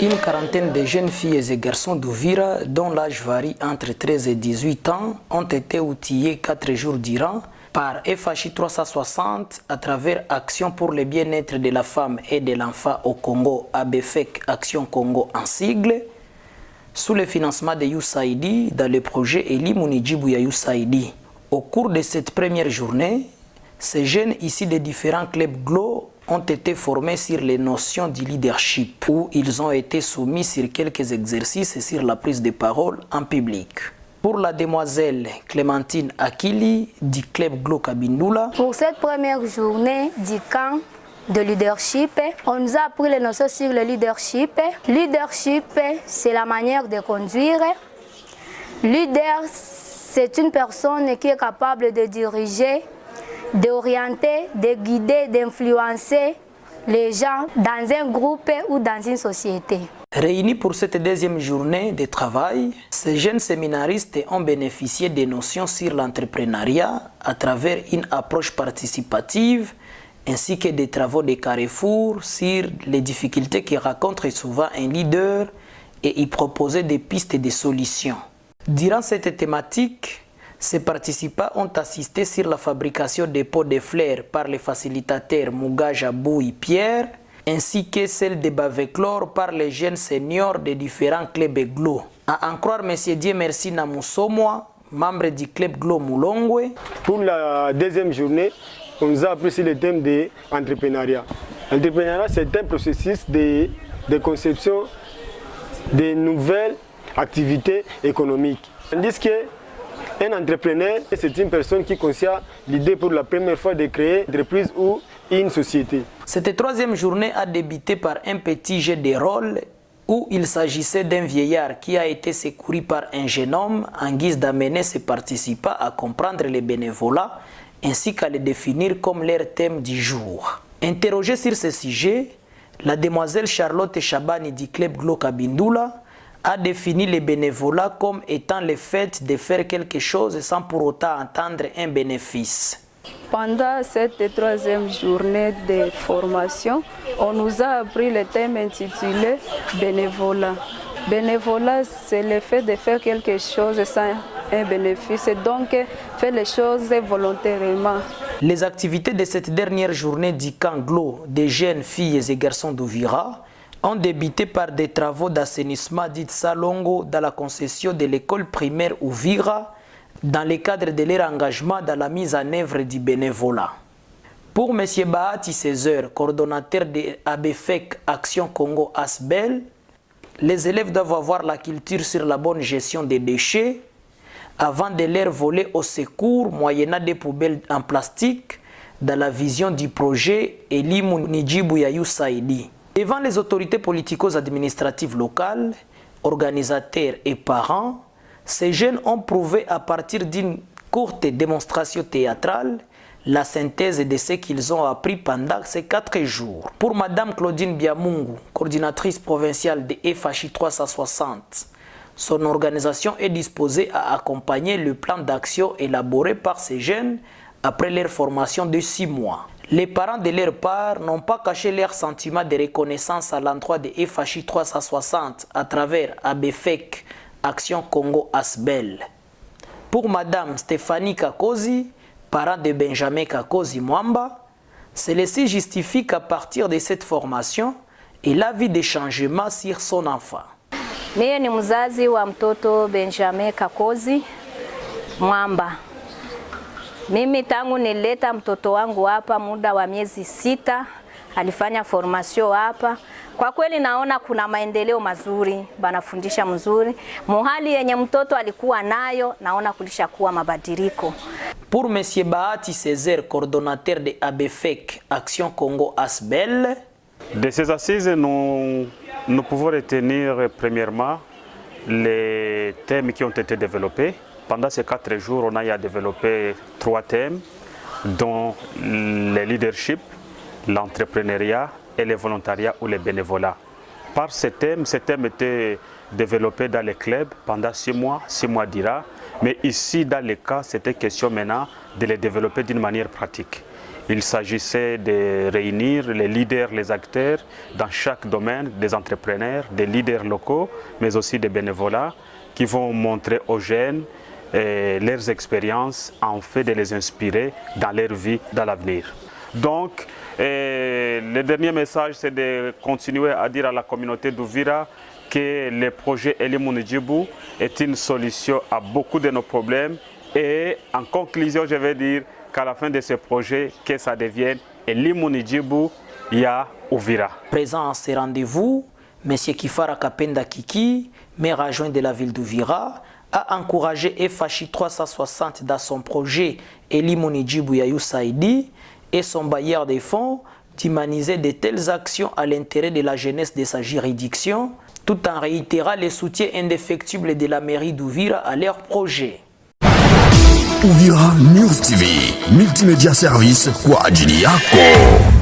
Une quarantaine de jeunes filles et garçons d'Uvira, dont l'âge varie entre 13 et 18 ans, ont été outillés 4 jours durant par FHI 360 à travers Action pour le bien-être de la femme et de l'enfant au Congo, ABFEC Action Congo en sigle, sous le financement de USAID dans le projet Eli Munijibuya USAID. Au cours de cette première journée, ces jeunes issus des différents clubs GLO ont été formés sur les notions du leadership, où ils ont été soumis sur quelques exercices et sur la prise de parole en public. Pour la demoiselle Clémentine Akili du club GLO Kabindula, pour cette première journée du camp de leadership, on nous a appris les notions sur le leadership. Leadership, c'est la manière de conduire. Leader, c'est une personne qui est capable de diriger, d'orienter, de guider, d'influencer les gens dans un groupe ou dans une société. Réunis pour cette deuxième journée de travail, ces jeunes séminaristes ont bénéficié des notions sur l'entrepreneuriat à travers une approche participative ainsi que des travaux de carrefour sur les difficultés que rencontre souvent un leader et y proposer des pistes de solutions. Durant cette thématique, ces participants ont assisté sur la fabrication des pots de fleurs par les facilitateurs Mugaja Bouy Pierre, ainsi que celle de Baveclore par les jeunes seniors de différents clubs GLO. À en croire M. Dieu Merci Namusomoa, membre du club GLO Moulongwe. Pour la deuxième journée, on nous a appris sur le thème de l'entrepreneuriat. L'entrepreneuriat, c'est un processus de conception de nouvelles activités économiques. Tandis qu'un entrepreneur, c'est une personne qui contient l'idée pour la première fois de créer une entreprise ou une société. Cette troisième journée a débuté par un petit jeu de rôle où il s'agissait d'un vieillard qui a été secouru par un jeune homme en guise d'amener ses participants à comprendre le bénévolat ainsi qu'à le définir comme leur thème du jour. Interrogée sur ce sujet, la demoiselle Charlotte Chabani du club GLO Kabindula a défini le bénévolat comme étant le fait de faire quelque chose sans pour autant attendre un bénéfice. Pendant cette troisième journée de formation, on nous a appris le thème intitulé bénévolat. Bénévolat, c'est le fait de faire quelque chose sans un bénéfice, donc faire les choses volontairement. Les activités de cette dernière journée du camp GLO des jeunes filles et garçons d'Uvira ont débuté par des travaux d'assainissement dits Salongo dans la concession de l'école primaire Uvira dans le cadre de leur engagement dans la mise en œuvre du bénévolat. Pour M. Bahati César, coordonnateur de ABFEC Action Congo ASBEL, les élèves doivent avoir la culture sur la bonne gestion des déchets avant de leur voler au secours moyennant des poubelles en plastique dans la vision du projet Eli Munijibuya USAID. Devant les autorités politico-administratives locales, organisateurs et parents, ces jeunes ont prouvé à partir d'une courte démonstration théâtrale la synthèse de ce qu'ils ont appris pendant ces 4 jours. Pour Mme Claudine Biamungu, coordinatrice provinciale de FHI 360, son organisation est disposée à accompagner le plan d'action élaboré par ces jeunes après leur formation de 6 mois. Les parents de leur part n'ont pas caché leur sentiment de reconnaissance à l'endroit de FHI 360 à travers ABFEC Action Congo ASBEL. Pour Mme Stéphanie Kakozi, parent de Benjamin Kakozi Mwamba, celle-ci justifie qu'à partir de cette formation, il a vu des changements sur son enfant. Mimi ni mzazi wa mtoto Benjamin Kakozi Mwamba. Mimi tangu nileta mtoto wangu hapa muda wa miezi 6, alifanya formation hapa. Kwa kweli naona kuna maendeleo mazuri, banafundisha mzuri. Muhali yenye mtoto alikuwa nayo, naona kulishakuwa mabadiliko. Pour M. Bahati César, coordonnateur de ABFEC Action Congo ASBEL, de ces assises, nous pouvons retenir premièrement les thèmes qui ont été développés. Pendant ces 4 jours, on a développé 3 thèmes, dont le leadership, l'entrepreneuriat et le volontariat ou le bénévolat. Par ces thèmes étaient développés dans les clubs pendant 6 mois d'IRA, mais ici, dans les cas, c'était question maintenant de les développer d'une manière pratique. Il s'agissait de réunir les leaders, les acteurs dans chaque domaine, des entrepreneurs, des leaders locaux, mais aussi des bénévolats qui vont montrer aux jeunes leurs expériences en fait de les inspirer dans leur vie, dans l'avenir. Donc, le dernier message, c'est de continuer à dire à la communauté d'Uvira que le projet Elimu Ndjibu est une solution à beaucoup de nos problèmes. Et en conclusion, je vais dire qu'à la fin de ce projet, que ça devienne Elimu Ndjibu ya Uvira. Présent à ce rendez-vous, M. Kifara Kapenda Kiki, maire adjoint de la ville d'Uvira, a encouragé FHI 360 dans son projet Elimu Ndjibu ya USAID et son bailleur de fonds d'humaniser de telles actions à l'intérêt de la jeunesse de sa juridiction, tout en réitérant le soutien indéfectible de la mairie d'Uvira à leur projet. Uvira News TV, multimédia service kwa ajili yako.